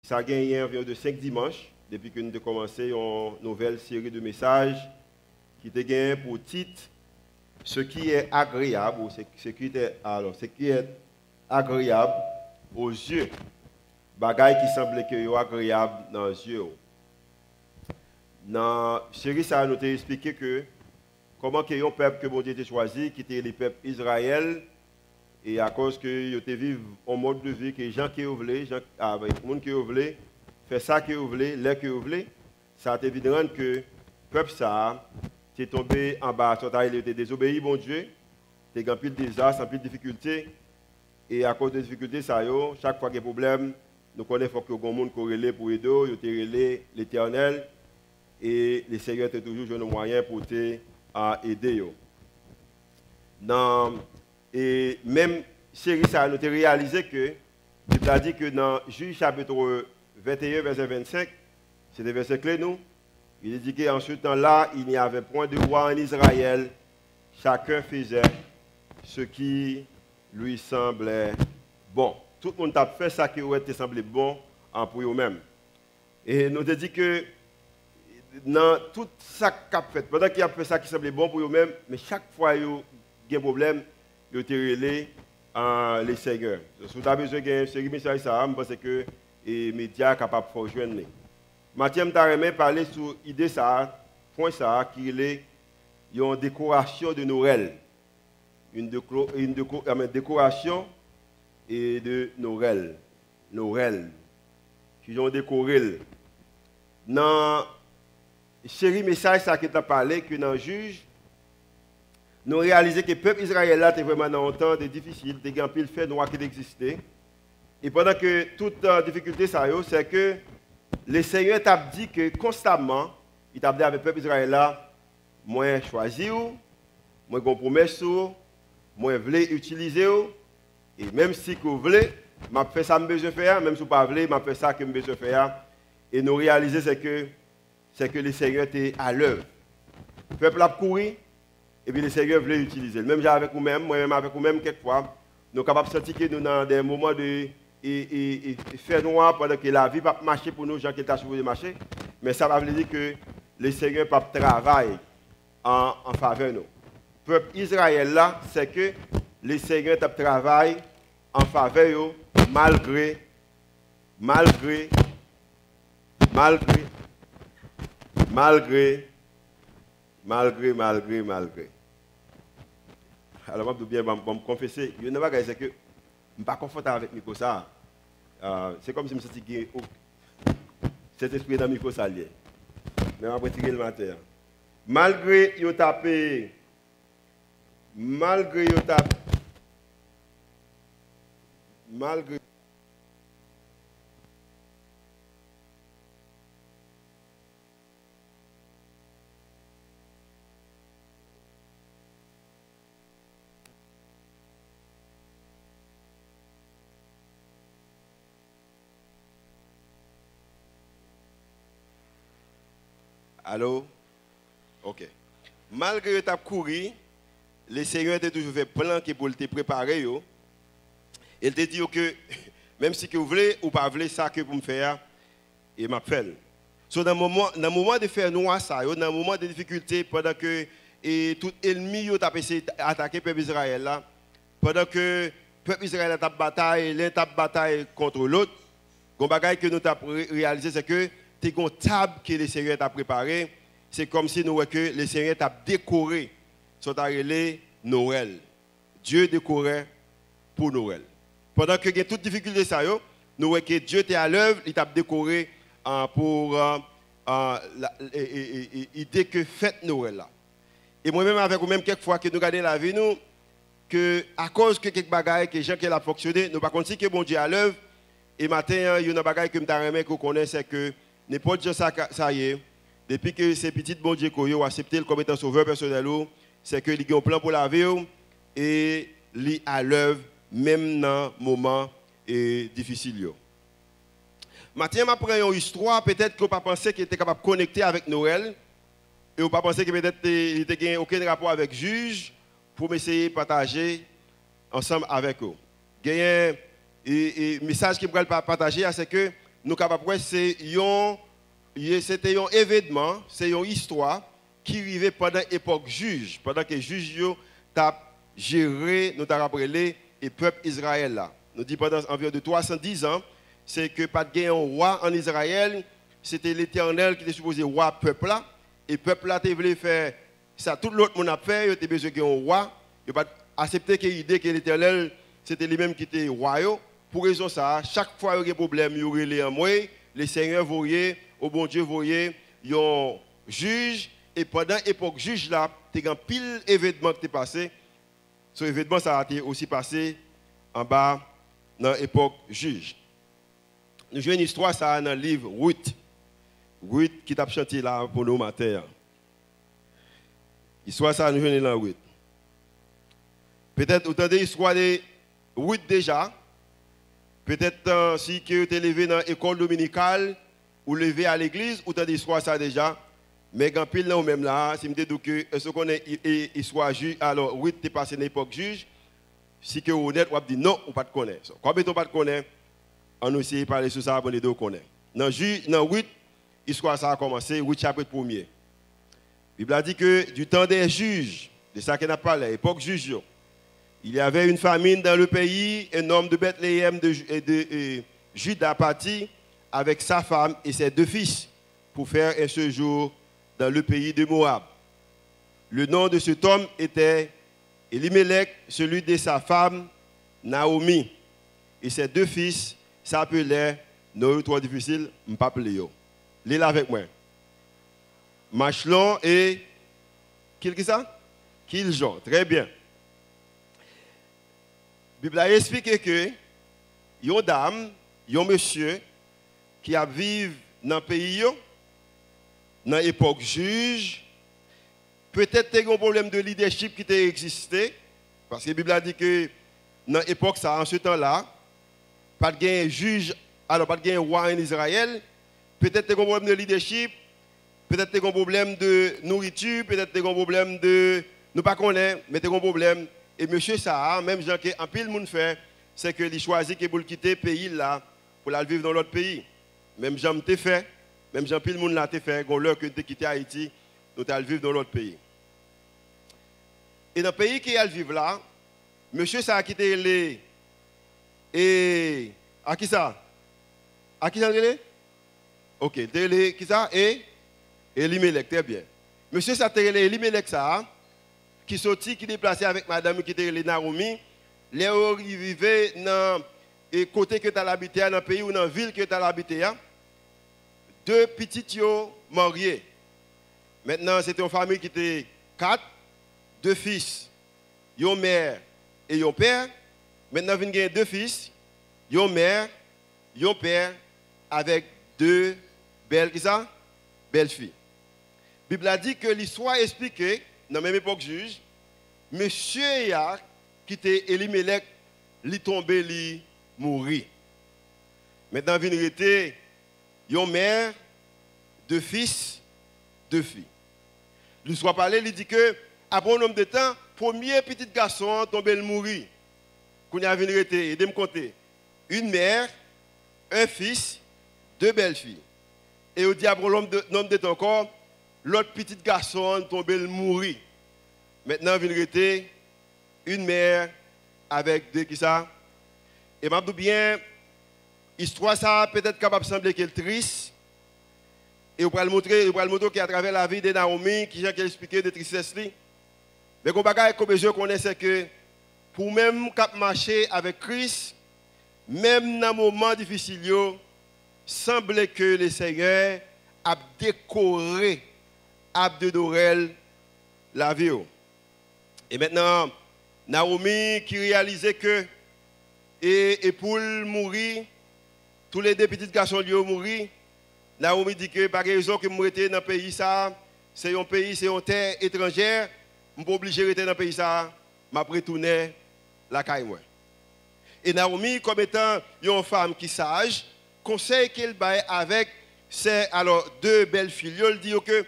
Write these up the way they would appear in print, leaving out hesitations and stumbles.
Ça a gagné environ de 5 dimanches, depuis que nous avons commencé une nouvelle série de messages qui était gagné pour titre ce qui est agréable, ou ce qui est agréable aux yeux. Bagaille qui semblait que est agréable dans les yeux. Dans la série, ça a noté expliqué que comment que un peuple que bon Dieu a choisi, qui était le peuple Israël, et à cause que vous vivent un mode de vie que les gens qui voulaient, les gens qui voulaient, faire ça qui voulaient, l'air qui voulaient, ça a été évident que le peuple ça est tombé en bas, il était désobéi, bon Dieu, il y a un pile de désastre, un pile de difficultés, et à cause des difficultés, ça chaque fois qu'il y a des problèmes, nous connaissons qu'il y a des gens qui relèvent pour aider, ils ont l'Éternel, et le Seigneur a toujours un moyen pour aider. Et même série, ça a noté réalisé que, il a dit que dans Juge chapitre 21, verset 25, c'est des versets clés, nous. Il dit qu'en ce temps-là, il n'y avait point de roi en Israël. Chacun faisait ce qui lui semblait bon. Tout le monde a fait ça qui aurait été semblé bon pour eux-mêmes. Et nous avons dit que dans tout ça qu'il a fait, pendant qu'il a fait ça qui semblait bon pour eux-mêmes, mais chaque fois qu'il y a un problème, il a relé les seigneurs. Si vous avez besoin d'une série message, ça, je pense que les médias sont capables de faire joindre. Mathieu m'a parlé sur l'idée ça, point ça, qui est une décoration de Noël. Une décoration et de Noël. Noël. Qui ont décoré. Dans la série message ça qui t'a parlé, que dans le juge, nous réalisons que le peuple Israël était vraiment dans un temps difficile, il y a un pile fait noir qui existait. Et pendant que toute difficulté, c'est que le Seigneur t'a dit que constamment, il t'a dit avec le peuple Israël là, moi choisi, moi compromis, moi voulais utiliser, et même si vous voulez, je fais ça que je besoin faire, même si vous ne voulez pas, je fais ça que je besoin faire. Et nous réalisons c'est que le Seigneur était à l'œuvre. Le peuple a couru, et puis le Seigneur voulait utiliser. Même avec vous-même, moi-même avec vous-même, quelquefois, nous sommes capables de sentir que nous dans des moments de faire noir pendant que la vie ne va pas marcher pour nous, gens qui sont supposés marcher. Mais ça veut dire que le Seigneur ne peut pas travailler en faveur de nous. Le peuple Israël là, c'est que le Seigneur travaille en faveur de nous, malgré. Alors, je vais me confesser, je ne sais que je ne suis pas confortable avec Miko ça. C'est comme si je me sentais que cet esprit dans Miko ça lié. Mais je vais retirer le matin. Malgré yo tapé, malgré Allô? Ok. Malgré que tu as couru, le Seigneur t'a toujours fait plan pour te préparer. Il t'a dit que même si vous voulez ou pas voulez ça que vous me faire, il m'a fait. So, dans le moment de faire noir, dans le moment de difficulté, pendant que tout ennemi a essayé d'attaquer le peuple Israël, là, pendant que le peuple Israël a bataille, l'un a bataille contre l'autre, le bagage que nous avons réalisé, c'est que c'est une table que le Seigneur t'a préparée. C'est comme si nous voyons que le Seigneur t'a décoré. Sur ta relais Noël. Dieu décorait pour Noël. Pendant que il y a toute difficulté, nous voyons que Dieu était à l'œuvre, il t'a décoré pour l'idée que fête Noël là. Et moi-même, avec vous-même, quelquefois que nous regardons la vie, nous, que à cause que quelques bagages que gens qui a fonctionné, nous ne pouvons pas que bon Dieu est à l'œuvre. Et matin, il y a un bagage que je que vous connaissez, c'est que n'importe qui ça y est, depuis que ces petits bon Dieu qui ont accepté comme étant sauveur personnel, c'est qu'il y a un plan pour la vie et il est à l'œuvre, même dans un moment difficile. Maintenant, je prends une histoire, peut-être que vous pas pensé qu'il était capable de connecter avec Noël, et vous pas pensé que peut-être il n'avait aucun rapport avec juge, pour essayer de partager ensemble avec eux. Il y a un message que je vais partager, c'est que nous capables de c'était un événement, c'est une histoire qui arrivait pendant l'époque juge, pendant que les juges ont géré, nous avons rappelé, le peuple Israël là. Nous dit pendant environ de 310 ans, c'est que pas de un roi en Israël, c'était l'Éternel qui était supposé roi peuple là, et peuple là, tu voulait faire ça, tout l'autre monde a fait, il était besoin d'un roi, il pas accepté que l'idée que l'Éternel, c'était lui-même qui était roi. Pour raison ça, chaque fois qu'il y a un problème, il y aurait les moyens, les seigneurs voyaient, au bon Dieu voyaient, il y a un juge, et pendant l'époque juge là, il y a un pile événement qui est passé. Ce événement ça a été aussi passé en bas dans l'époque juge. Nous jouons une histoire ça dans le livre Ruth. Ruth qui t'a chanté là pour nous matin. L'histoire ça nous jouons dans Ruth. Peut-être autant d'histoires de Ruth déjà. Peut-être si tu es levé dans l'école dominicale ou levé à l'église, ou tu as des histoires ça déjà. Mais quand pile là ou même là, si je me dis que est-ce qu'on est histoire juge, alors oui, tu es passé dans l'époque juge, si tu es honnête, on va dire non, on ne pas te connaître. Quand on ne pas te connaître, on a essayé de parler sur ça pour les deux connaître. Dans 8, l'histoire ça a commencé, 8 chapitre 1er. La Bible a dit que du temps des juges, de ça qu'on a parlé, l'époque juge, il y avait une famine dans le pays, un homme de Bethléem de Juda parti avec sa femme et ses 2 fils pour faire un séjour dans le pays de Moab. Le nom de cet homme était Elimelech, celui de sa femme Naomi. Et ses 2 fils s'appelaient, non, trop difficile, je ne peux pas appeler. Lisez avec moi. Machlon et qui ça? Kiljon. Très bien. La Bible a expliqué que une dame, un monsieur qui a vécu dans le pays, dans l'époque juge, peut-être qu'il y a un problème de leadership qui a existé, parce que la Bible a dit que dans l'époque, en ce temps-là, pas de juge, alors pas de roi en Israël, peut-être qu'il y a un problème de leadership, peut-être qu'il y a un problème de nourriture, peut-être qu'il y a un problème de... Nous ne connaissons pas, mais il y a un problème. Et monsieur ça, même gens qui en pile le monde fait, c'est que il choisit pour quitter le pays là pour aller vivre dans l'autre pays. Même gens t'ai fait, même gens pile le monde là t'ai fait, quand l'heure que tu quitté Haïti, nous allons vivre dans l'autre pays. Et dans le pays qui est vivre là, monsieur ça a quitté les et à qui ça? À qui ça relé? OK, télé qui ça et Elimelech, très bien. Monsieur ça télé Elimelech ça qui sorti, qui déplacé avec madame qui était Naomi, les arrivés dans le côté que tu as habité, dans le pays ou dans la ville que tu as habité, 2 petits mariés. Maintenant, c'était une famille qui était 4, 2 fils, une mère et un père. Maintenant, il y a 2 fils, une mère, un père, avec 2 belles filles. La Bible a dit que l'histoire expliquée, dans la même époque juge, monsieur Yak, qui était Elimelech, il tombé, il mourit. Maintenant, il était une mère, 2 fils, 2 filles. L'histoire parlée, il dit que, après un nombre de temps, premier petit garçon tombé, il mourit. Quand il a venu arrêter, il me compter. Une mère, un fils, 2 belles filles. Et au diable, nombre de temps encore, l'autre petit garçon tombé, il mourit. Maintenant, il vient arrêter une mère avec 2 qui ça. Et m'a dit bien, l'histoire ça peut-être capable de sembler qu'elle est triste. Et on va le montrer qu'à travers la vie de Naomi, qui j'ai expliqué de tristesse. Mais qu'on bagaille qu'on besoin connaître c'est que pour même cap marcher avec Christ, même dans un moment difficile, il semble que le Seigneur a décoré, a dédoré la vie. Et maintenant, Naomi qui réalisait que et pour mourir, tous les 2 petits garçons lui ont mouru. Naomi dit que par raison que moi j'étais dans le pays ça, c'est un pays, c'est une terre étrangère, je ne suis pas obligé de rester dans le pays ça, je retourner la caille moi. Et Naomi comme étant une femme qui sage, conseille qu'elle baille avec ses alors 2 belles filles. Elle dit que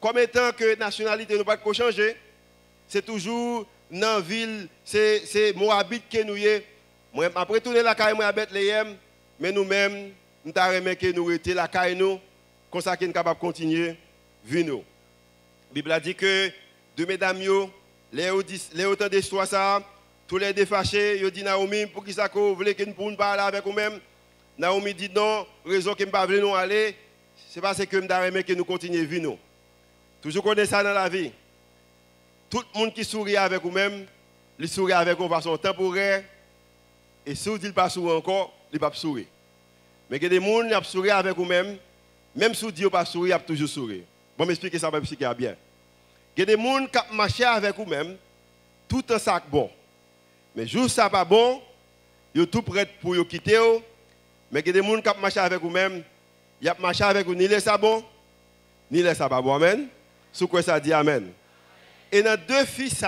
comme étant que nationalité ne pas changer, c'est toujours dans la ville, c'est Moabit que nous y est. Moi après tourner la caille moi à Bethléem, mais nous-mêmes nous avons que nous étions la caille nous, comme ça qu'on est capable de continuer vivre. La Bible a dit que deux mesdames, les autant d'histoires, ça, tous les défachés, ils dit Naomi, pour qui ça vous voulez que nous parler avec vous-même? Naomi dit non, raison que nous ne pas nous aller, c'est parce que nous avons que nous continuons vivre. Toujours connaître ça dans la vie. Tout le monde qui sourit avec vous-même, il sourit avec vous de façon temporaire. Et si vous ne dites pas sourire encore, il ne va pas sourire. Mais il y a des gens qui sourient avec vous-même, même si vous ne dites pas sourire, il va toujours sourire. Bon, m'expliquer ça, m'expliquer bien. Il y a des gens qui marchent avec vous-même, tout en sac bon. Mais juste ça pas bon, ils sont tout prêts pour vous quitter. Mais il y a des gens qui marchent avec vous-même, ils marchent avec vous, ni les ça bon, ni les ça pas bon. Amen. Sous quoi ça dit amen. Et dans deux fils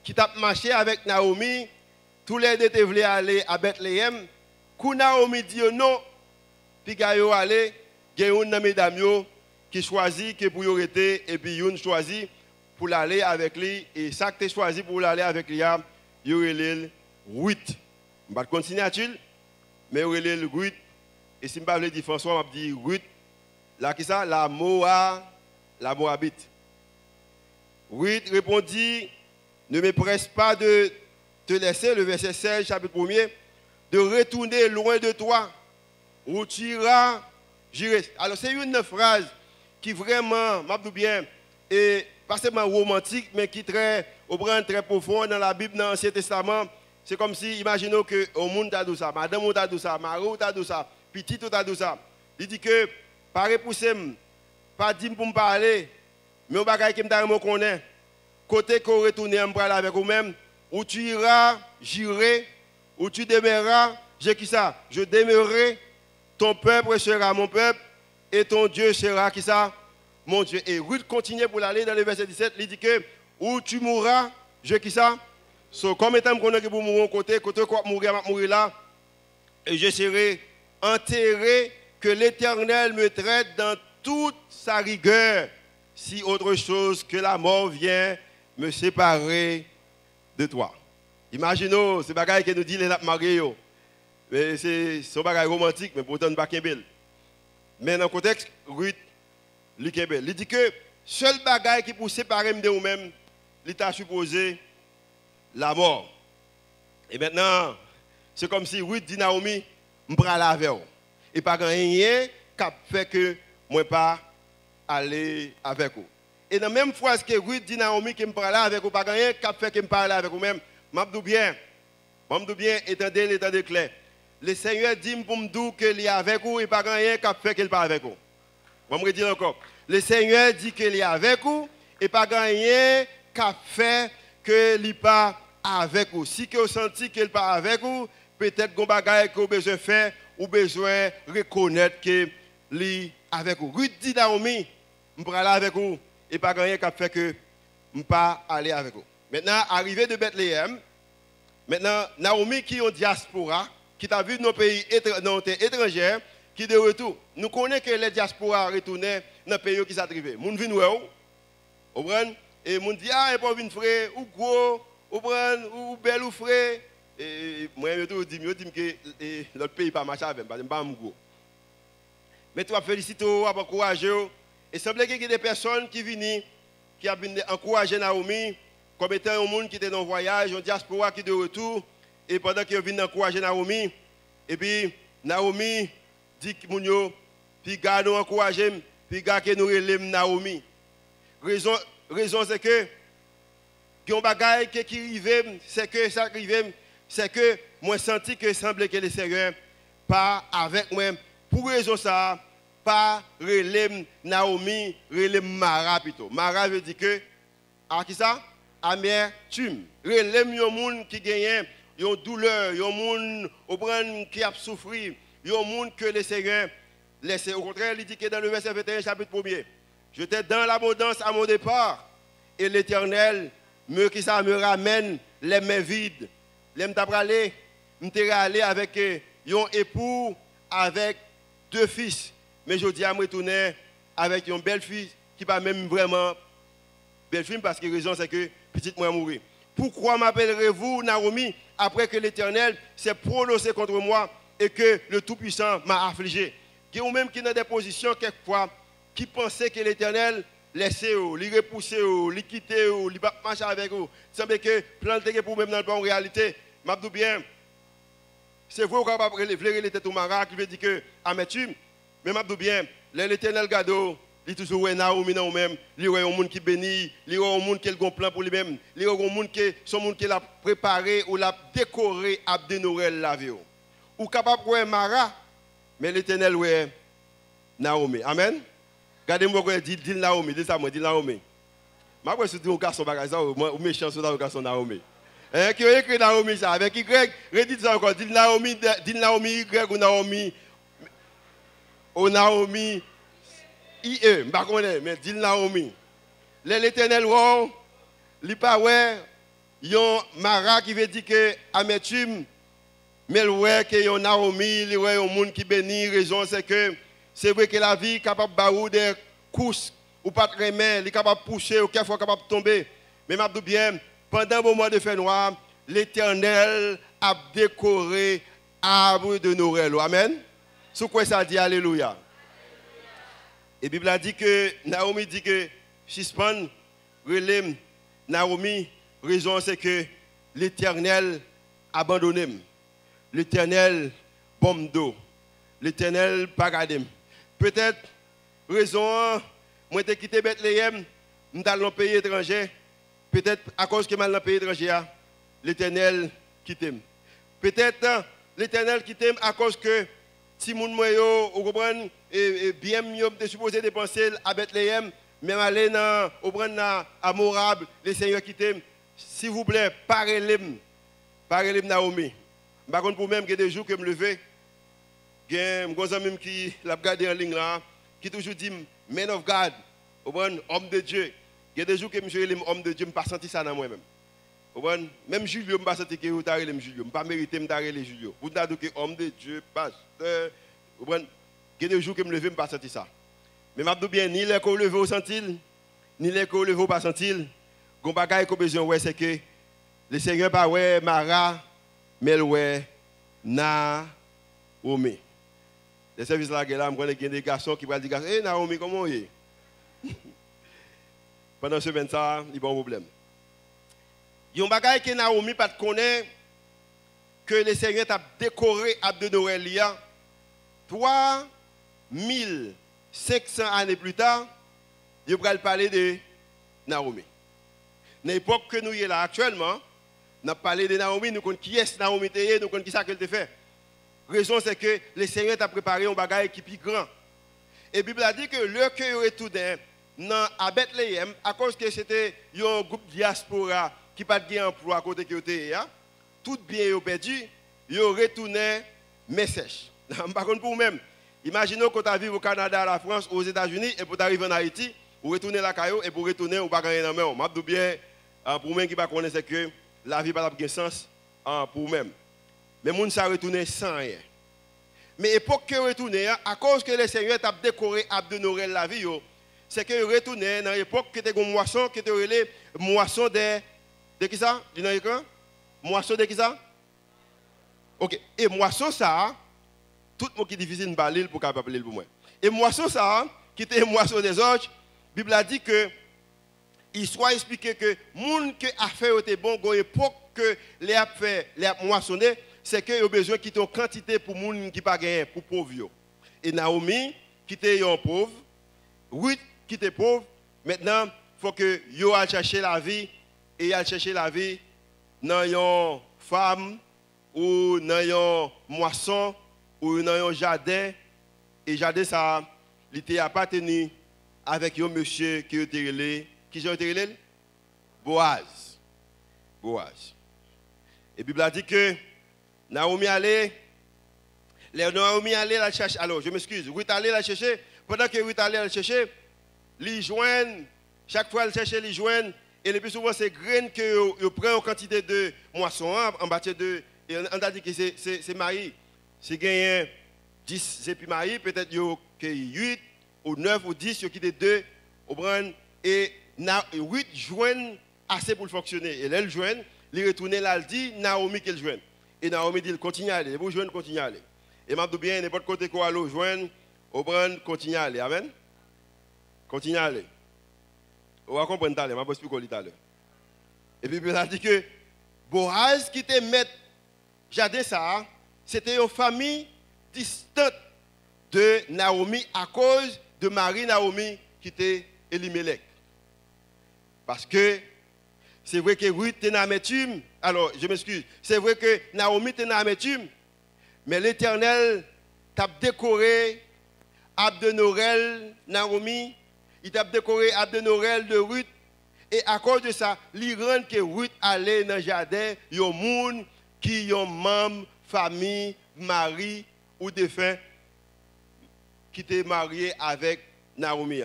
qui ont marché avec Naomi, tous les deux voulaient aller à Bethléem. Quand Naomi dit non, puis ils sont allés, il y a une mesdames qui choisit que pour y rester, et puis une choisit pour aller avec lui. Et ça que tu choisi pour aller avec lui, il y a 8. Je vais continuer à-t-il, mais il y a 8. Et si je veux dire François, je vais dire 8. Là, qui ça? La Moabite. 8 répondit, ne me presse pas de te laisser, le verset 16, chapitre 1er, de retourner loin de toi, où tu iras, j'irai. Alors c'est une phrase qui vraiment, m'abdou bien, est pas seulement romantique, mais qui est très profond dans la Bible, dans l'Ancien Testament. C'est comme si, imaginons que au monde a dit ça, madame a dit ça, Marie a dit ça, petit a dit ça. Il dit que, pas repousser, pas dire pour me parler, mais on va dire que je connais. Côté qu'on retourne avec vous-même, où tu iras, j'irai, où tu demeureras, j'ai qui ça? Je demeurerai, ton peuple sera mon peuple, et ton Dieu sera qui ça? Mon Dieu. Et Ruth continue pour aller dans le verset 17, il dit que, où tu mourras, je qui ça? So, comme étant qu'on pour mourir côté quoi mourir là, et je serai enterré, que l'Éternel me traite dans toute sa rigueur, si autre chose que la mort vient me séparer de toi. Imaginons, c'est bagaille que nous dit les mariés. Mais c'est un bagaille romantique, mais pourtant pas belle. Mais dans le contexte, Ruth, lui est belle. Il dit que seul bagaille qui pour séparer de nous-mêmes, il t'a supposé la mort. Et maintenant, c'est comme si Ruth dit Naomi, je prends la avec vous. Et pas rien qui fait que moi pas aller avec vous. Et dans la même phrase que Ruth dit Naomi que je prends là avec vous, pas rien qui fait que je parle avec vous même. M'abdou bien, étendez clair. Le Seigneur dit pour me dire qu'il est avec vous et pas rien qui fait qu'il pas avec vous. Je vais me dire encore. Le Seigneur dit qu'il est avec vous et pas rien qui fait qu'il n'est pas avec vous. Si vous sentez qu'il n'est pas avec vous, peut-être que vous avez besoin de faire ou besoin de reconnaître qu'il est avec vous. Ruth dit Naomi, je vais aller avec vous et pas rien qui fait que je ne pas aller avec vous. Maintenant, arrivé de Bethléem, maintenant, Naomi qui est en diaspora, qui a vu nos pays étrangers, qui est de retour. Nous connaissons que les diasporas retournent dans les pays qui sont arrivés. Nous venons où? Et nous disons, ah, il n'y a pas de frère, ou gros, ou belle ou frère. Et moi, je dis que l'autre pays n'est pas marché avec, parce que je ne suis pas gros. Mais tu vas féliciter, tu vas encourager. Et il semble qu'il y a des personnes qui viennent, qui ont encouragé Naomi, comme étant un monde qui était dans le voyage, un diaspora qui est de retour. Et pendant qu'ils viennent encourager Naomi, et puis Naomi dit que nous, puis garde nous encourager, puis garde que nous relève Naomi. Raison c'est que, il y a un bagage qui arrive, c'est que ça arrive, c'est que moi senti que semble que le Seigneur pas avec moi. Pour raison ça, pas relève Naomi, relève Mara plutôt. Mara veut dire que, à qui ça? Amertume. Relève un monde qui gagne une douleur, un monde qui a souffert, un monde que le Seigneur laisse. Au contraire, il dit que dans le verset 21, chapitre 1er, j'étais dans l'abondance à mon départ, et l'Éternel me ramène les mains vides. L'aime t'abralé, m'était allé avec un époux, avec 2 fils. Mais je dis à me retourner avec une belle fille qui pas même vraiment belle fille parce que la raison c'est que petite moi mourir. Pourquoi m'appellerez-vous Naomi après que l'Éternel s'est prononcé contre moi? et que le Tout-Puissant m'a affligé. Il y a même qui dans des positions quelquefois qui pensaient que l'Éternel laissait, les repousser, les quitter, les marcher avec vous. Il semble que planter pour même dans la réalité. Je dis bien, c'est vrai qu'on va relever les têtes au marat qui veut dire que amertume. Mais je dis bien, l'Éternel gado, il toujours Naomi dans même, il y a un monde qui bénit, il y a un monde qui a un plan pour lui-même, il y a un monde qui l'a préparé ou l'a décoré à dénorer la vie. Ou capable de Mara, mais l'Éternel ouais Naomi. Amen. Regardez-moi quoi dit Naomi, dis ça moi, dit Naomi. Je vais dire un garçon bagage ça ou méchant sur un garçon Naomi. Qui a écrit Naomi ça avec Y, redit ça encore, dit Naomi Y ou Naomi Naomi IE, je ne mais dit Naomi. L'Éternel, il pas ouais, il y a Mara qui veut dire que amertume, mais ouais que y a Naomi, il y a un monde qui bénit, raison c'est que c'est vrai que la vie est capable de baou des courses ou pas de remettre, il est capable de pousser ou quelquefois capable de tomber. Mais je dis bien, pendant le mois de fait noir, l'Éternel a décoré l'arbre de Noël. Amen. Sur quoi ça dit alléluia. Et la Bible a dit que Naomi dit que suspend, relève Naomi, raison c'est que l'Éternel abandonné. L'Éternel pomme d'eau. L'Éternel paradem. Peut-être raison moi j'ai quitté Bethléem, je suis dans un pays étranger. Peut-être à cause que je suis dans un pays étranger, l'Éternel quitte. Peut-être l'Éternel quitte à cause que si moun moyo ou comprendre et bien mieux de supposé dépenser à Bethléem même aller dans à Morab les seigneurs quitter s'il vous plaît parlez Naomi par contre pour même que des jours que me lever gen gozan même qui l'a regardé en ligne là qui toujours dit man of God homme de Dieu il y a des jours que monsieur homme de Dieu me pas senti ça dans moi même. Même Julio, je ne pas senti que vous avez Julio. Je ne pas mérité de Julio. Vous avez dit que homme de Dieu, pasteur. Il y a des jours que je me lève, je ne pas senti ça. Mais je dis bien, ni les qu'on lève au sentil, ni les qu'on lève au pas sentil. Ce qu'on a besoin, c'est que le Seigneur pas ouais Mara, mais ouais Naomi. Les services là, je connais des garçons qui vont dire, hey Naomi, comment est? Pendant ce 20 ans, il y a un problème. Il y a un bagage que Naomi pas connaît que le Seigneur a décoré à de Noël 3500 années plus tard, il va parler de Naomi. Dans l'époque que nous sommes là actuellement, nous parlé de Naomi, nous connaissons qui est Naomi, nous connaissons qui ça qu'elle a fait. La raison c'est que le Seigneur a préparé un bagage qui est plus grand. Et la Bible a dit que le cœur retourné à Bethléem, à cause que c'était un groupe diaspora qui n'a pas de emploi à côté de côté, tout bien est perdu, ils ont retourné message. Par contre, pour vous-même, imaginez que tu vivre au Canada, à la France, aux États-Unis, et pour arriver en Haïti, vous retournez la caillou, et pour retourner, vous ne pouvez pas gagner dans la main. Je dis bien, pour vous-même qui ne connaissent pas, c'est que la vie n'a pas de sens pour vous-même. Mais les gens sont retournés sans rien. Mais l'époque que retourné, à cause que le Seigneur a décoré Abdenorel la vie, c'est que retourné dans l'époque que tu as une moisson, que tu as moisson de qui ça? Dis dans l'écran? Moisson de qui ça? Ok. Et moisson ça, tout le monde qui est difficile de parler pour capable parler pour moi. Et moisson ça, qui était moisson des autres, la Bible a dit que il soit expliqué que monde qui a fait était bon, à l'époque que les a fait, les a moissonné, c'est qu'il y a besoin qu'il y ait une quantité pour monde qui pas gagné, pour pauvres. Et Naomi qui était un pauvre, Ruth qui était pauvre, maintenant il faut que yo aille chercher la vie. Et elle chercher la vie dans une femme ou dans une moisson ou dans un jardin. Et jardin ça, il n'était pas tenu avec un monsieur qui était relé. Qui j'ai été relé? Boaz. Boaz. Et la Bible a dit que Naomi allait la chercher. Alors, je m'excuse. Ruth allait la chercher. Pendant que Ruth allait la chercher, les joignent. Chaque fois, elle cherchait les joignent. Et le plus souvent, c'est graines que vous prenez en quantité de moisson en bâtiment de. Et on a dit que c'est marié. C'est gagné 10, c'est plus marié. Peut-être que 8 ou 9 ou 10, qui étaient 2. Et 8 joignent assez pour fonctionner. Et là, elle joignent, il retourne là, elle dit Naomi qu'elle joigne. Et Naomi dit continue à aller. Vous joignez, continue à aller. Et m'a dit bien, n'importe côté qu'on va le joindre, on prend, continue à aller. Amen. Continue à aller. On va comprendre tout à l'heure, je vais expliquer tout à l'heure. Et puis, il a dit que Boaz qui était maître jardin ça, c'était une famille distante de Naomi à cause de Marie Naomi qui était Elimelech. Parce que c'est vrai que Ruth était dans l'amertume. Alors, je m'excuse. C'est vrai que Naomi était dans l'amertume. Mais l'Éternel t'a décoré Abdenorel Naomi. Il t'a décoré Abdenorel de Ruth. Et à cause de ça, il rend que Ruth allait dans le jardin, il y a des gens qui ont membre, famille, mari ou défunt qui étaient mariés avec Naomi.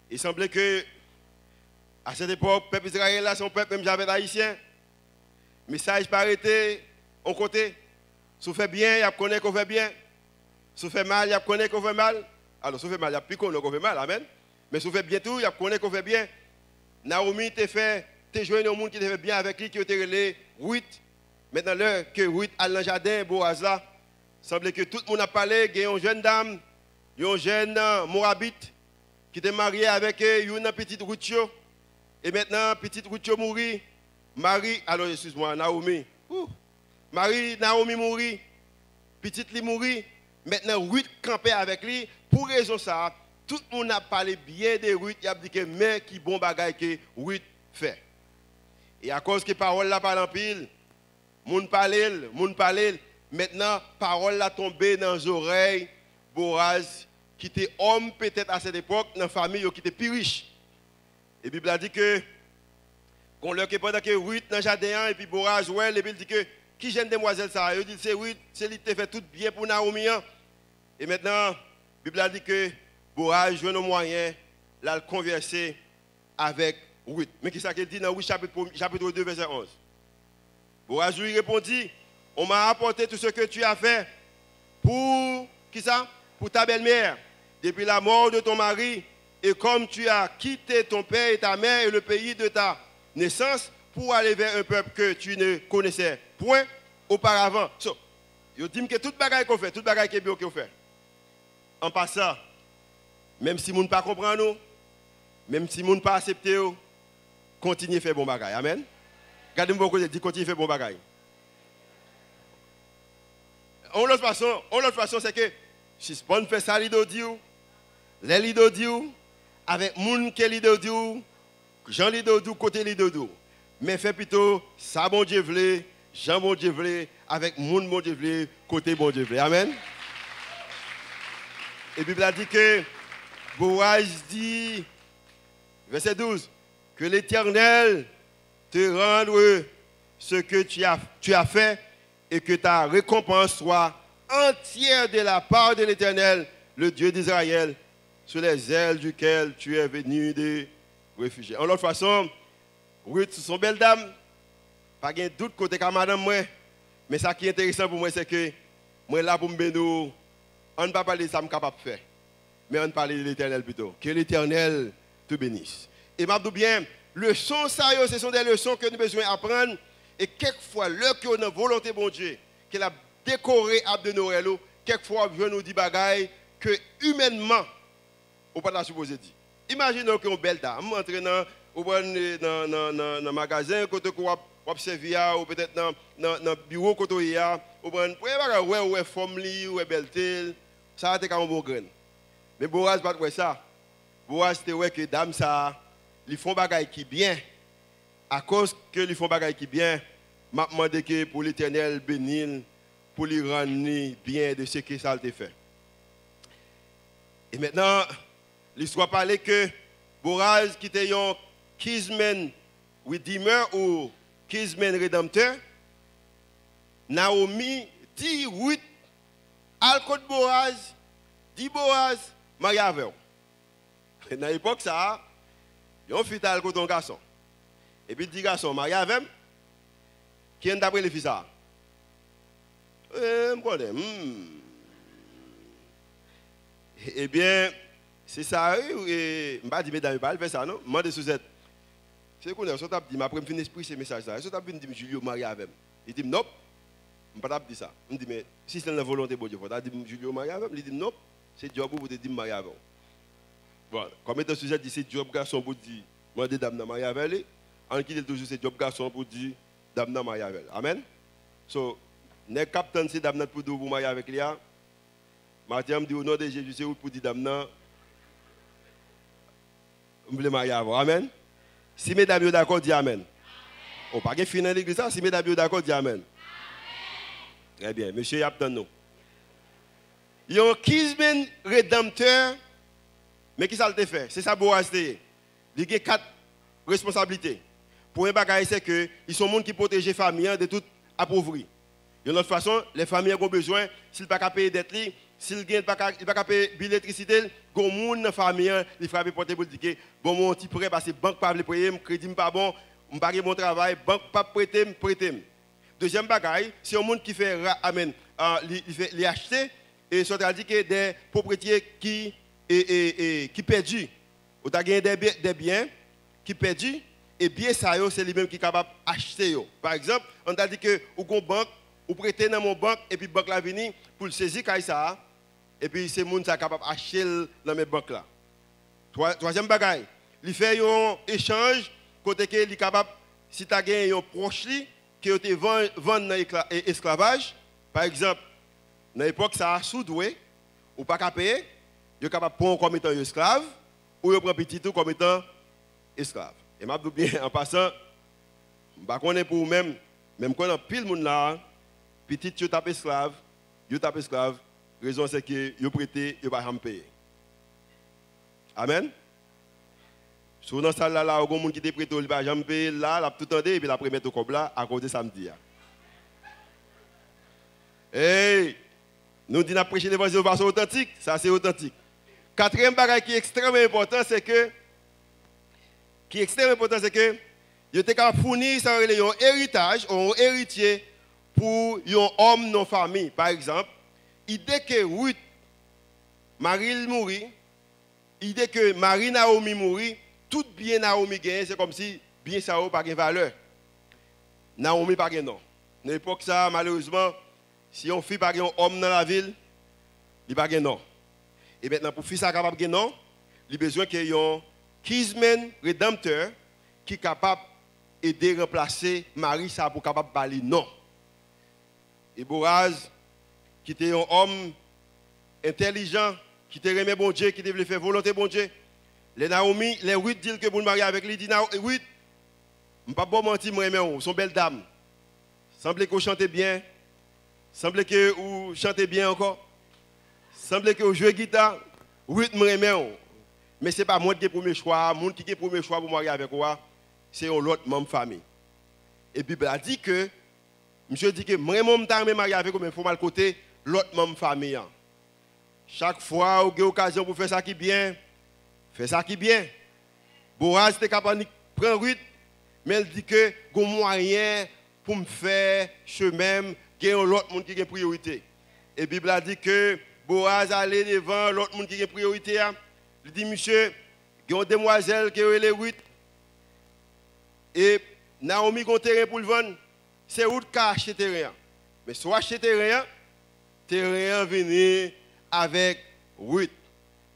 Il semblait que à cette époque, le peuple Israël, c'est un peuple même j'avais haïtien. Le message pas arrêté en côté. Si on fait bien, il connaît qu'on fait bien. Si on fait mal, il connaît qu'on fait mal. Alors, si on fait mal, il y a plus qu'on fait mal, amen. Mais si on fait bien tout, il connaît qu'on fait bien. Naomi t'a fait, t'es joué un monde qui te fait bien avec lui, qui était relé Ruth. Maintenant, l'heure que Ruth a dans le jardin, Boaz là, il semblait que tout le monde a parlé, il y a une jeune dame, une jeune Moabite, qui était mariée avec une petite Ruth. Et maintenant, petite Ruth mourit. Marie, alors excuse-moi, Naomi. Marie, Naomi mourit. Petite lui mourit. Maintenant, Ruth campait avec lui. Pour raison ça, tout le monde a parlé bien de Ruth. Il a dit que mais qui bon bagage que Ruth fait. Et à cause que parole là parle en pile, moun parle. Maintenant, parole là tombée dans les oreilles. Boaz, qui était homme peut-être à cette époque, dans la famille qui était plus riche. Et la Bible a dit que, pendant que Ruth dans le jardin, et puis Boaz, ouais, la Bible dit que, qui jeune demoiselle ça? Il dit, c'est Ruth, c'est lui qui fait tout bien pour Naomi. Et maintenant, la Bible a dit que Boaz joue un moyen, là, de converser avec Ruth. Mais qu'est-ce qu'il dit dans Ruth chapitre 2, verset 11? Boaz lui répondit, on m'a apporté tout ce que tu as fait pour, qui ça? Pour ta belle-mère, depuis la mort de ton mari. Et comme tu as quitté ton père et ta mère et le pays de ta naissance pour aller vers un peuple que tu ne connaissais point auparavant. So, je dis que toute bagaille qu'on fait, toute bagaille qui est bien qu'on fait. En passant, même si moun pas comprend nous, même si moun pas accepté, continuez à faire bon bagaille. Amen. Regardez-moi beaucoup, dit continuez à faire bon bagaille. En l'autre façon, c'est que si c'est bon faire ça, l'idodie, les l'idodie, avec moun qui l'idodie, Jean l'idodie, côté l'idodie. Mais fait plutôt ça bon Dieu voulait, Jean bon Dieu voulait, avec moun bon Dieu voulait, côté bon Dieu voulait. Amen. Et la Bible a dit que Boaz dit, verset 12, que l'Éternel te rende ce que tu as fait et que ta récompense soit entière de la part de l'Éternel, le Dieu d'Israël, sur les ailes duquel tu es venu de réfugier. En l'autre façon, Ruth, son belle dame, pas de doute côté comme madame moi, mais ça qui est intéressant pour moi, c'est que moi là pour me bénir, on ne va pas parler de ça que je suis capable de faire, mais on parle de l'Éternel plutôt. Que l'Éternel te bénisse. Et je dis bien, leçons sérieuses, ce sont des leçons que nous avons besoin d'apprendre. Et quelquefois, l'heure que nous avons volonté de Dieu, qu'elle a décoré Abdenorel, quelquefois, je nous dis bagaille que humainement, on ne peut pas supposer dire. Imaginons qu'on belle dame, entre dans le magasin, côté qu'on va servir, ou peut-être dans le bureau, côté où il y a, ou ouais, femme li, ou belle telle, ça a été comme un bon grain. Mais Boaz pas de ça. Boaz c'était ouais que dame ça, ils font bagaille qui bien. À cause que ils font bagaille qui bien, m'a demandé que pour l'Éternel bénir, pour lui rendre bien de ce que ça a été fait. Et maintenant, l'histoire parlait que Boaz qui était un kinsman redeemer ou kinsman rédempteur, Naomi dit Ruth, al côté Boaz, dit Boaz, marié avec elle. Dans l'époque, ça, il y a un fils al côté un garçon. Et puis il dit garçon, marié avec elle, qui est d'après les fils ça? Je connais. Eh bien, c'est ça, je ne vais pas dire, mesdames, je ne vais pas faire ça, non? Je demande Suzette. C'est qu'on a dit, après, je finis esprit ce message-là. Je suis dit, Julio marié avec elle. Il dit, non. Je ne peux pas dire ça. Je dis, mais si c'est la volonté de Dieu, il faut dire, Julio marie avec. Il dit, non, c'est job pour te dire marier avec. Voilà. Comme étant sujet, dit, c'est job garçon pour dire, moi, des dames marier avec lui. En qui dit toujours, c'est job garçon pour dire, dame marier avec. Amen. So, les capitaines, c'est dame pour dire, vous marier avec lui. Martin me dit, au nom de Jésus, c'est pour dire, dame, vous voulez marier avec. Amen. Si mesdames sont d'accord, dis Amen. On ne peut pas finir l'église, si mesdames sont d'accord, dis Amen. Très bien, monsieur Yapton, nous. Il y a un kinsman rédempteur, mais qui ça le fait? C'est ça, Boaz. Il y a 4 responsabilités. Pour un bagage, c'est que ils sont des gens qui protègent les familles de tout appauvri. De l'autre façon, les familles ont besoin, s'ils ne peuvent pas payer dette, s'ils ne peuvent pas payer l'électricité, les gens dans la famille, ils frappent porter pour dire bon, mon petit prêt, parce que la banque ne peut pas payer, le crédit n'est pas bon, je ne peux pas mon travail, la banque ne peut pas prêter. Deuxième bagaille, c'est un monde qui fait les acheter, et c'est-à-dire que des propriétaires qui perdus. Ou tu as gagné des biens qui perdus, et bien ça, c'est lui-même qui est capable d'acheter. Par exemple, on a dit que vous avez une banque, vous prêtez dans mon banque, et puis la banque la venu pour le saisir, ça, et puis c'est monde qui est capable d'acheter dans mes banques là. Troisième bagaille, il fait un échange, côté qu'il est capable, si tu as gagné un proche, qui a été vendu dans l'esclavage, par exemple, dans l'époque, ça a soudoué, ou pas qu'à payer, il est capable de prendre comme étant esclave, ou il prend petit tout comme étant esclave. Et je bien en passant, je ne sais pas pour vous-même, même quand on a pile de monde là, petit tu tapes esclave, la raison c'est que vous prêtez, vous ne pouvez pas payer. Amen. Si dans cette salle là, il y a des gens qui te prêtent, ils ne peuvent pas payer, là, il a tout entendu, et puis la première comme là, à cause de samedi. Hey, nous disons prêcher l'évangile de façon authentique, ça c'est authentique. Quatrième bagage qui est extrêmement important, c'est que il était capable de fournir un héritage ou un héritier pour un homme non famille. Par exemple, dès que Ruth, Marie mourit, dès que Marie Naomi mourit, tout bien Naomi gagne, c'est comme si bien ça n'a pas de valeur. Naomi pas de nom. À l'époque, ça, malheureusement, si on fait pas un homme dans la ville, il n'a pas de nom. Et maintenant, pour faire ça capable de nom, il a besoin qu'il y ait un kinsman rédempteur qui est capable d'aider à remplacer Marie ça pour capable de parler non. Et Boaz, qui était un homme intelligent, qui te remet bon Dieu, qui devait faire volonté bon Dieu. Les Naomi, les Ruth disent que vous mariez avec lui, dit Ruth, je ne peux pas mentir, moi, mais sont belles dames. Semble que vous chantez bien. Semble que vous chantez bien encore. Semble que vous jouez guitare. Ruth me remet. Mais ce n'est pas moi qui ai le premier choix. Moi qui ai le premier choix pour marier avec moi, c'est l'autre membre de famille. Et la Bible a dit que, monsieur dit que moi, je suis marié avec vous, mais il faut mal côté l'autre membre de famille. Chaque fois où vous avez l'occasion pour faire ça qui est bien, faites ça qui est bien. Boaz était capable de prendre Ruth, mais elle dit que il y a moyen pour me faire chemin, il y a l'autre monde qui a priorité. Et la Bible a dit que Boaz allait devant l'autre monde qui a priorité. Il dit, monsieur, il y a une demoiselle qui est Ruth. Et Naomi a un terrain pour le vendre. C'est Ruth qui a acheté le terrain. Mais soit acheter le terrain venu avec Ruth.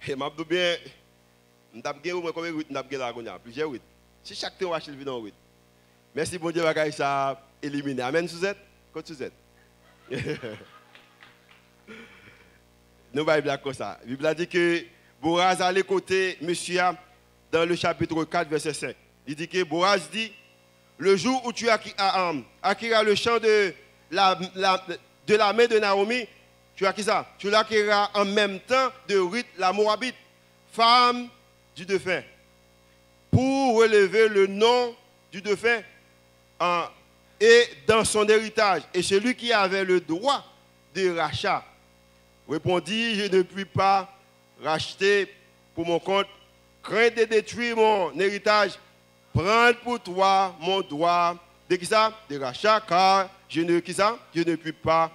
Et je dis bien, je vais combien Ruth je vais là, plusieurs Ruth. Si chaque terrain achète le vin Ruth. Merci bon Dieu, ça a éliminé. Amen, Suzette. Quand Suzette. Nous allons comme ça. La Bible a dit que Boaz allait côté monsieur dans le chapitre 4, verset 5. Il dit que Boaz dit, le jour où tu acquéras le champ de la main de Naomi, tu acquéras tu l'acquéras en même temps de Ruth la Moabite, femme du défunt, pour relever le nom du défunt et dans son héritage. Et celui qui avait le droit de rachat répondit, je ne puis pas racheter pour mon compte, crains de détruire mon héritage, prends pour toi mon droit de rachat, car je ne puis pas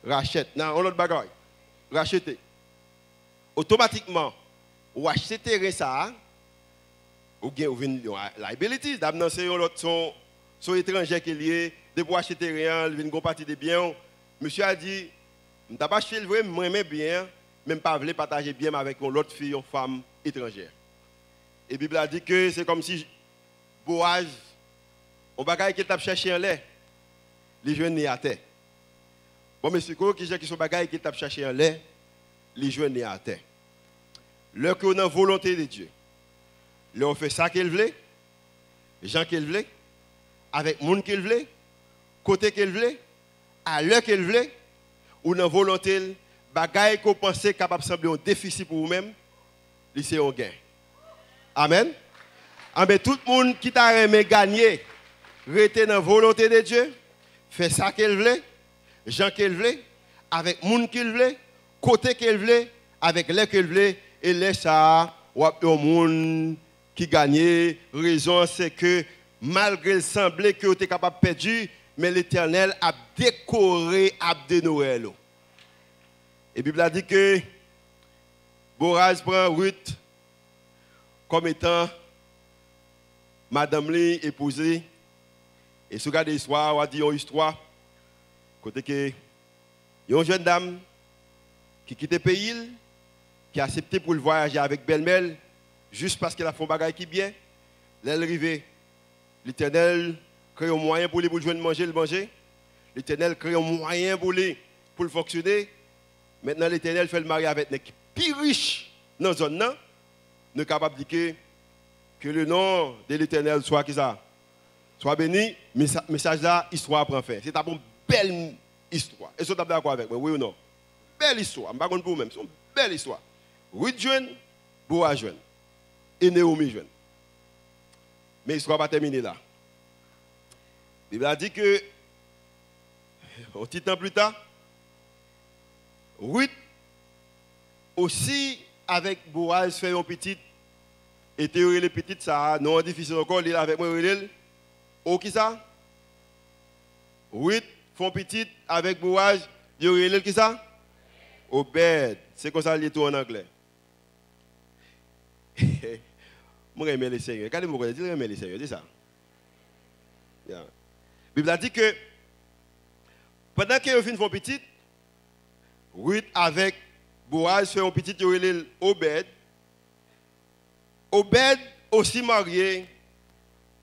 racheter. Non, on l'autre bagaille. Racheter. Automatiquement, ou acheter ça, ou bien liabilities. D'abord, c'est son étranger qui est lié, de pour acheter rien, il vient une partie des biens, monsieur a dit, je ne pas chez le vrai, moi bien, même pas voulu partager bien avec une autre fille, une femme étrangère. Et la Bible a dit que c'est comme si Boaz, on bagaille qui t'a cherché en l'air, les jeunes nés à terre. Bon, monsieur, qui sont bagaille qui t'a cherché en l'air, les jeunes nés à terre. Leur qu'on a la volonté de Dieu. Leur fait ça qu'elle voulait, les gens qu'elle voulait, avec le monde qu'elle voulait, côté qu'elle voulait, à l'heure qu'elle voulait, ou dans volonté, bagaille qu'on pensait capable de sembler un déficit pour vous-même, c'est un gain. Amen. Amen. Tout le monde qui t'a aimé gagner, rester dans la volonté de Dieu, fait ça qu'elle voulait, gens qu'elle voulait, avec le monde qu'elle voulait, côté qu'elle voulait, avec l'heure qu'elle voulait, et laisse ça, ou un monde qui gagne. Raison, c'est que malgré le semblait que vous êtes capable de perdre, mais l'Éternel a décoré Abdé Noël. Et la Bible a dit que Boaz prend Ruth comme étant madame li épousée. Et si vous regardez l'histoire, on a dit une histoire. Côté que il y a une jeune dame qui quitte le pays, qui a accepté pour le voyager avec belle-mère, juste parce qu'elle a fait un bagage qui bien. Elle est arrivée. L'Éternel crée un moyen pour lui pour joindre manger, le manger. L'Éternel crée un moyen pour lui pour le fonctionner. Maintenant, l'Éternel fait le mariage avec les plus riches dans la zone. Nous sommes capables de dire que le nom de l'Éternel soit qui ça? Soit béni. Message là, histoire prend fin. C'est une belle histoire. Est-ce que vous êtes d'accord avec moi? Oui ou non? Belle histoire. Je ne sais pas pour vous-même. C'est une belle histoire. Ruth jeune, Boaz jeune. Et Naomi jeune. Mais l'histoire va terminer là. La Bible a dit que, un petit temps plus tard, Ruth aussi avec Boaz fait un petit, et théorie les petites, ça, non difficile encore, il est avec moi, au qui ça? Ruth font petite avec Boaz, il y a qui ça? Obed. C'est comme ça, il est tout en anglais. Moi, j'aime les seigneurs. Regardez-moi, j'aime les seigneurs, dis ça. Yeah. La Bible a dit que pendant qu'ils font petite, Ruth avec Boaz fait un petit Obed. Obed aussi marié,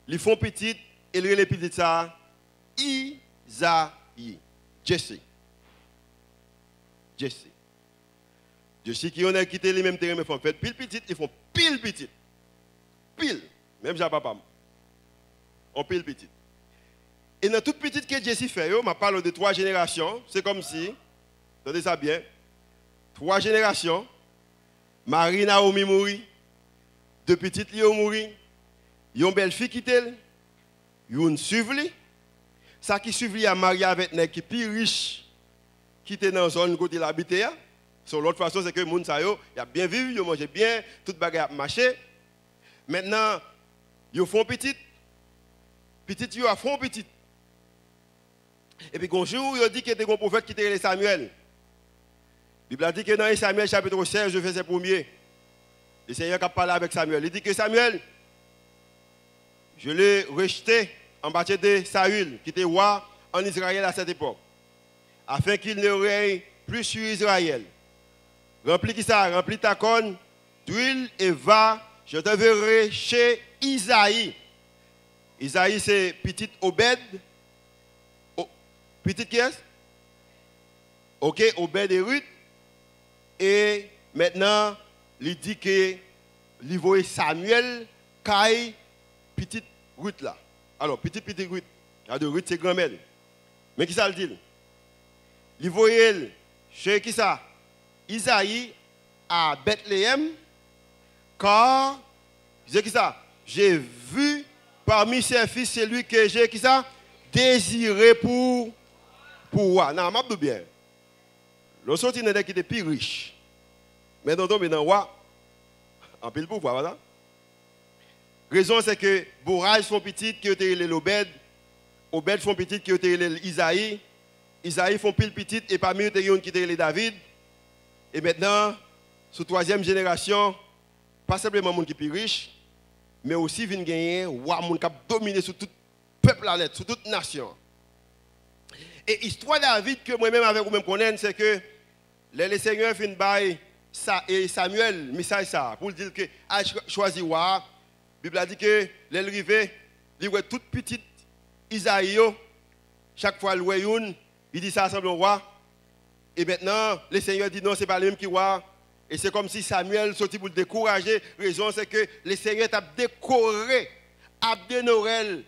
ils font petite et les petites ça Isaïe. Jesse. Jesse qui ont quitté les mêmes terrains mais font pile petite, ils font pile petite. Pile, même j'ai papa. On pile petite. Et dans toute petite que Jesse fait, je parle de 3 générations, c'est comme si, attendez ça bien, 3 générations, Marie Naomi mourit, 2 petites Léo mourit, une belle fille qui t'elle, une suivie, ça qui suivit à marier avec un qui est plus riche, qui était dans la zone où il habitait. Sur l'autre façon, c'est que les gens il a bien vécu, ils mangent bien, toute bagarre a marché. Maintenant, ils font petite, ils font petite. Et puis, un jour, il dit qu'il y a un prophète qui était Samuel. La Bible a dit que dans Samuel chapitre 16, verset 1er, le Seigneur a parlé avec Samuel. Il dit que Samuel, je l'ai rejeté en bâtiment de Saül, qui était roi en Israël à cette époque, afin qu'il ne règne plus sur Israël. Remplis qui ça, remplis ta corne d'huile et va, je te verrai chez Isaïe. Isaïe, c'est petite Obed. Petite qui est? Ok, Obed et Ruth. Et maintenant, il dit que il voit Samuel, Kai, petite Ruth là. Alors, petite Ruth. De Ruth, c'est grand-mère. Mais qui ça le dit? Il voit chez qui ça? Isaïe à Bethléem, car, c'est qui ça? J'ai vu parmi ses fils celui que j'ai qui ça? Désiré pour moi. Non, je bien. Le sorti n'est qui était plus riche. Mais dans le roi, en pile pouvoir, voilà. Raison, c'est que Boaz font petite qui était l'Obed, Obed font petite qui était l'Isaïe, Isaïe font pile petite et parmi eux, il y a qui était les David. Et maintenant, sous 3e génération, pas simplement les gens qui sont plus riches, mais aussi viennent gagner, les gens qui dominent sur tout peuple à l'aide, sur toute nation. Et l'histoire de David que moi-même avec vous-même connais, c'est que le Seigneur fait une baille et Samuel, message ça, pour dire que a choisi roi. La Bible a dit que l'arrivée, il voit toute petite Isaïe, chaque fois le royaume, il dit ça ressemble au roi. Et maintenant, le Seigneur dit non, ce n'est pas le même qui roi. Et c'est comme si Samuel sortit pour le décourager. La raison, c'est que le Seigneur a décoré Abdenorel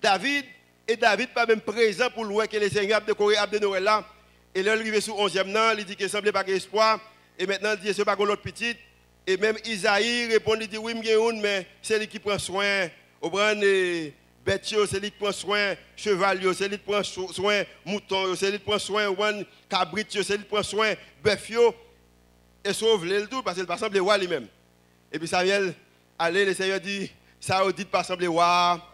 David. Et David pas même présent pour louer que le Seigneur a décoré Abdenorel là. Et là, il arrive sur 11e an, il dit qu'il ne semblait pas d'espoir. Et maintenant, il dit, c'est pas qu'on l'autre petite. Et même Isaïe répond, il dit, oui, mais c'est lui qui prend soin. Au bras de bêtes, c'est lui qui prend soin. Cheval, c'est lui qui prend soin. Mouton, c'est lui qui prend soin. Cabrit, c'est lui qui prend soin. Bœuf, et sauve le tout, parce qu'il ne pas sembler roi lui-même. Et puis Samuel, allez, le Seigneur dit, ça ne dit pas sembler roi.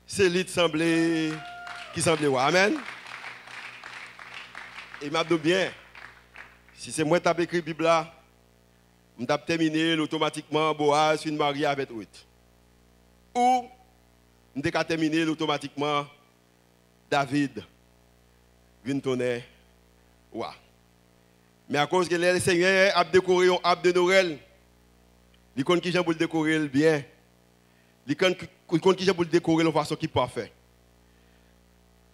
C'est lui qui semblait roi. Amen. Et m'a dit bien, si c'est moi qui ai écrit la Bible là, je vais terminer automatiquement Boaz une mariée avec Ruth. Ou je vais terminer automatiquement David vient tourner roi. Mais à cause que le Seigneur a décoré un arbre de Noël, il connaît qui j'ai pour le décorer bien. Il connaît qui j'ai pour le décorer de façon qui est parfaite.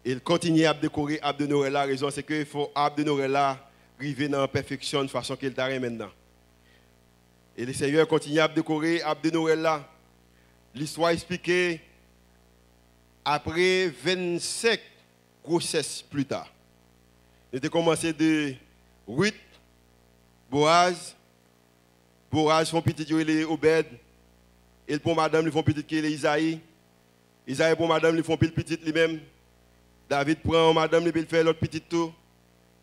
Il continue à décorer l'arbre de Noël. La raison, c'est qu'il faut l'arbre de Noël arriver dans la perfection de façon qu'il t'arrive maintenant. Et le Seigneur continue à décorer l'arbre de Noël. L'histoire expliquée après 25 grossesses plus tard. Il a commencé de Ruth, Boaz font petit qui est Obed, et pour madame, ils font petit qui est Isaïe. Isaïe pour madame, ils font petit lui-même. David prend madame, il fait l'autre petit tour.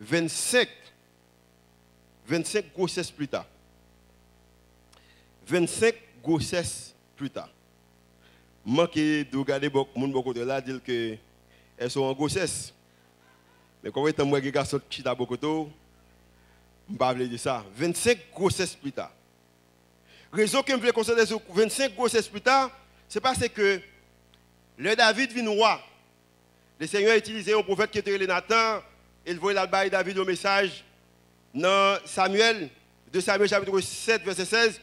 25 grossesses plus tard. 25 grossesses plus tard. Moi qui regarde beaucoup de là, dire que elles sont en grossesse. Mais quand étant moi qui garçon qui t'a beaucoup de je ne vais pas dire ça. 25 grossesses plus tard. Raison que je voulais considérer 25 grossesses plus tard, c'est parce que le David vient roi. Le Seigneur a utilisé un prophète qui était Nathan, et il voyait là-bas David au message dans Samuel, de Samuel chapitre 7, verset 16.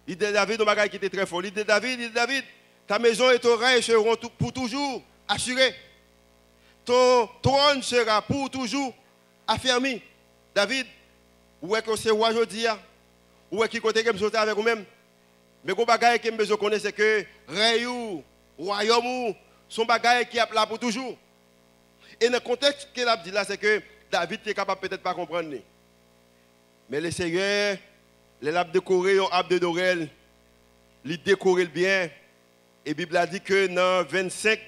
Il dit David, un bagage qui était très fort. Il dit David, ta maison et ton règne seront pour toujours assurés. Ton trône sera pour toujours affermi. David, où est-ce que c'est roi aujourd'hui? Où est-ce qu'il côté que je avec vous-même? Mais le bagage que je connais, c'est que règne, royaume, son bagage qui est là pour toujours. Et dans le contexte qu'il a dit là, c'est que David est capable peut-être pas comprendre. Mais le Seigneur, les a décoré un arbre de Noël, il décoré bien. Et la Bible a dit que dans 25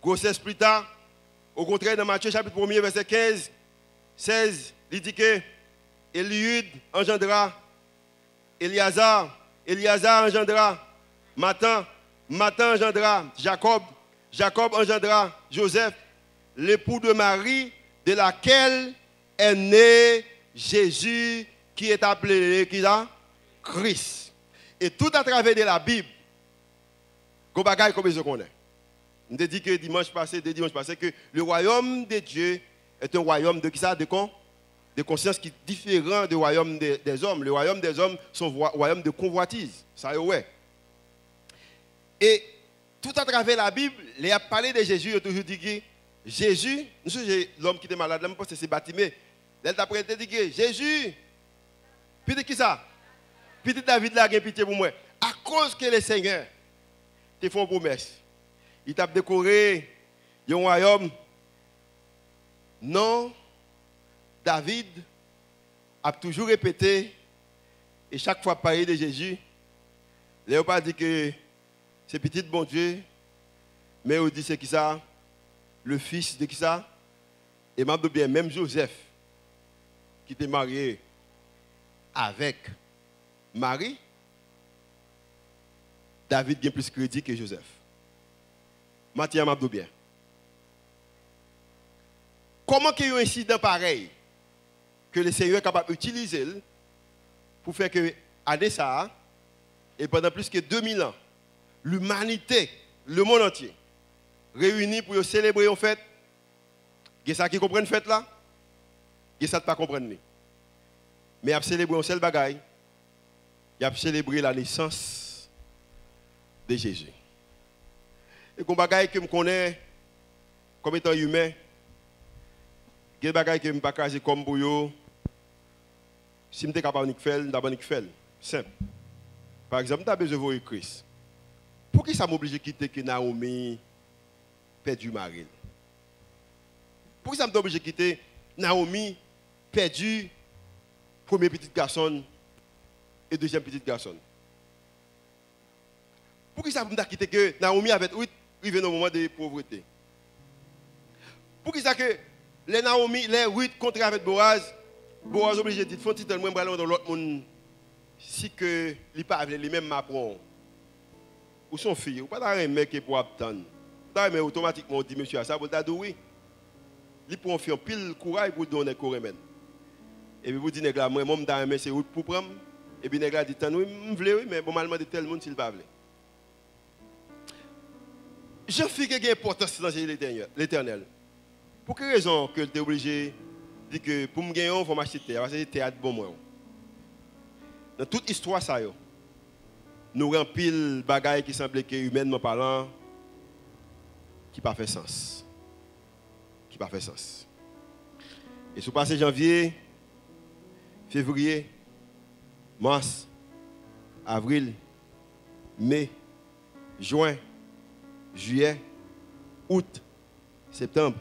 grossesses plus tard, au contraire, dans Matthieu chapitre 1er, verset 15, 16, il dit que Eliud engendra Eliazar, Eliazar engendra Matan, Matan engendra Jacob, Jacob engendra Joseph, l'époux de Marie, de laquelle est né Jésus, qui est appelé qui là? Christ. Et tout à travers de la Bible, comme je connais. On a dit que dimanche passé que le royaume de Dieu est un royaume de qui ça? De conscience qui est différent du royaume des hommes. Le royaume des hommes sont un royaume de convoitise. Ça y est. Et tout à travers la Bible, il a parlé de Jésus, il a toujours dit que Jésus, l'homme qui était malade, là, je pense que c'est Batimée. Il a dit que Jésus, petit qui ça? Petit David là, il a pitié pour moi. À cause que le Seigneur te fait une promesse, il t'a décoré un royaume. Non. David a toujours répété, et chaque fois parlé de Jésus, il n'a pas dit que c'est petit bon Dieu, mais il dit c'est qui ça? Le fils de qui ça? Et m'a dit bien, même Joseph, qui était marié avec Marie, David a plus de crédit que Joseph. Matthieu m'a dit bien. Comment qu'il y a un incident pareil que le Seigneur est capable d'utiliser pour faire que, à ça, et pendant plus que 2000 ans, l'humanité, le monde entier, réunis pour célébrer en fait Il y a ça qui comprennent fête là. Il y a ça qui ne comprennent pas. Mais il a célébré un seul bagaille. Il a célébré la naissance de Jésus. Et un bagaille que je connais comme étant humain, il y a des bagailles que je ne peux pas caser comme pour eux. Si je suis capable de faire, je vais faire. Simple. Par exemple, tu as besoin de voir Christ. Pourquoi ça m'oblige de quitter que Naomi perdu Marie? Pourquoi ça m'oblige de quitter Naomi perdu premier petit garçon et deuxième petit garçon? Pourquoi ça m'oblige de quitter que Naomi avait 8 arrivé dans le moment de pauvreté? Pourquoi ça que les Naomi, les 8 contre avec Boaz, Boaz obligé de dire, faut que moi dans l'autre monde si que il pas lui-même m'apprend. Ou son fille, ou pas un mec qui pour attendre. Mais automatiquement on dit monsieur ça vous dire oui. Il prend faire pile courage pour donner courage. Et puis vous dites nèg là moi mon dans c'est route pour prendre et puis nèg là dit tant oui m'vle oui mais bon mal de tel monde s'il pas veut. Je fais que gain importance dans l'Éternel. Pour quelle raison que tu es obligé de dire que pour me gagner, il faut m'acheter parce que c'est théâtre bon moi. Dans toute histoire ça yo, nous remplis bagaille qui semble que humainement parlant qui pas fait sens. Qui pas fait sens. Et sous passé janvier, février, mars, avril, mai, juin, juillet, août, septembre,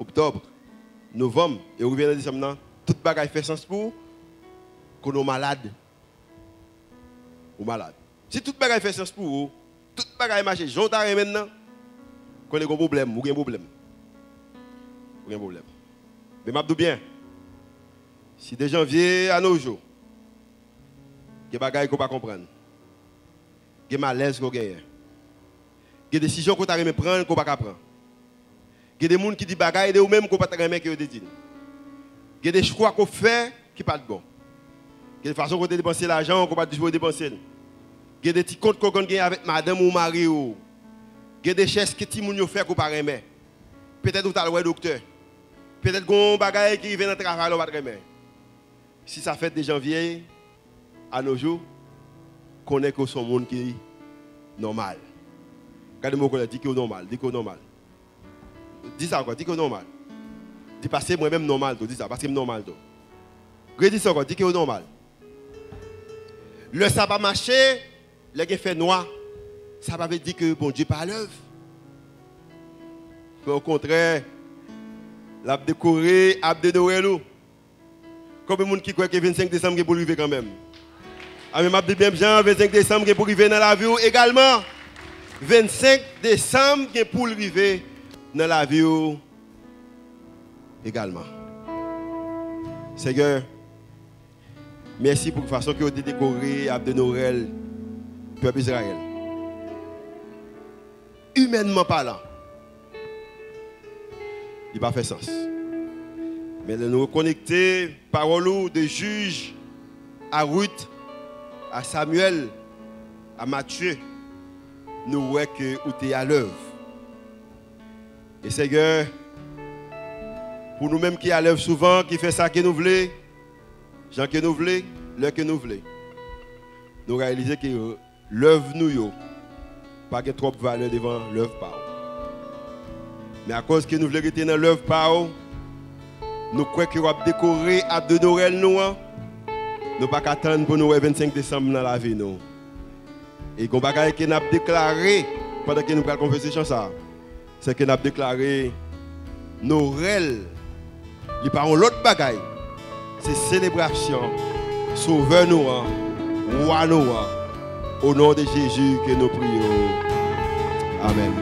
octobre, novembre, et on revient en décembre, tout bagaille fait sens pour qu'on est malade. Ou malade. Si tout bagaille fait sens pour vous, tout bagaille marche, j'entends maintenant, qu'on a un problème, ou un problème. Ou un problème. Mais je dis bien, si de janvier à nos jours, il y a des bagailles qu'on ne peut pas comprendre, il y a des malaises qu'on gagne, il y a des décisions qu'on ne peut pas prendre qu'on ne peut pas prendre. Il y a des gens qui disent bagaille ou même qu'on ne peut pas dire. Il y a des choix qu'on fait qui ne sont pas bons. Il y a des façons qu'on peut dépenser l'argent qu'on ne peut pas dépenser. Il y a des petits comptes qu'on gagne avec madame ou mari. Il y a des choses que les gens font qu'on ne peut pas aimer. Peut-être que vous avez le docteur. Peut-être que vous avez des bagailles qui viennent dans le travail qu'on ne peut pas aimer. Si ça fait de janvier à nos jours, qu'on est que son monde qui est normal. Regardez-moi qu'on dit que c'est normal. Dis que c'est normal. Dis ça encore, dis que c'est normal. Dis parce que moi-même normal, dis ça, parce que c'est normal. Dis ça encore, dis que c'est normal. Le sabbat marché, le gars fait noir, ça va dire que bon Dieu pas à l'œuvre. Au contraire, l'a décoré, l'a de Noël. Combien de monde qui croit que 25 décembre est pour arriver quand même? Ah mais m'a dit bien Jean, 25 décembre est pour arriver dans la vie également. 25 décembre est pour arriver dans la vie également. Seigneur, merci pour la façon que vous avez décoré de Noël, peuple Israël. Humainement parlant, il n'a pas fait sens. Mais de nous reconnecter, parole de juge à Ruth, à Samuel, à Matthieu, nous voyons que vous êtes à l'œuvre. Et Seigneur, pour nous-mêmes qui à l'œuvre souvent, qui fait ça que nous voulons, gens que nous voulons, l'heure que nous voulons, nous réalisons que l'œuvre nous n'a pas trop de valeur devant l'œuvre par. Mais à cause que nous voulons rester dans l'œuvre par, nous croyons que nous avons décoré à de Noël nous ne pas attendre pour nous le 25 décembre dans la vie nous. Et qu'on va que nous avons déclaré pendant que nous avons conversation ça, c'est que nous avons déclaré Noël. Il pas l'autre bagaille. C'est célébration sauveur nous, roi nous, au nom de Jésus que nous prions. Amen.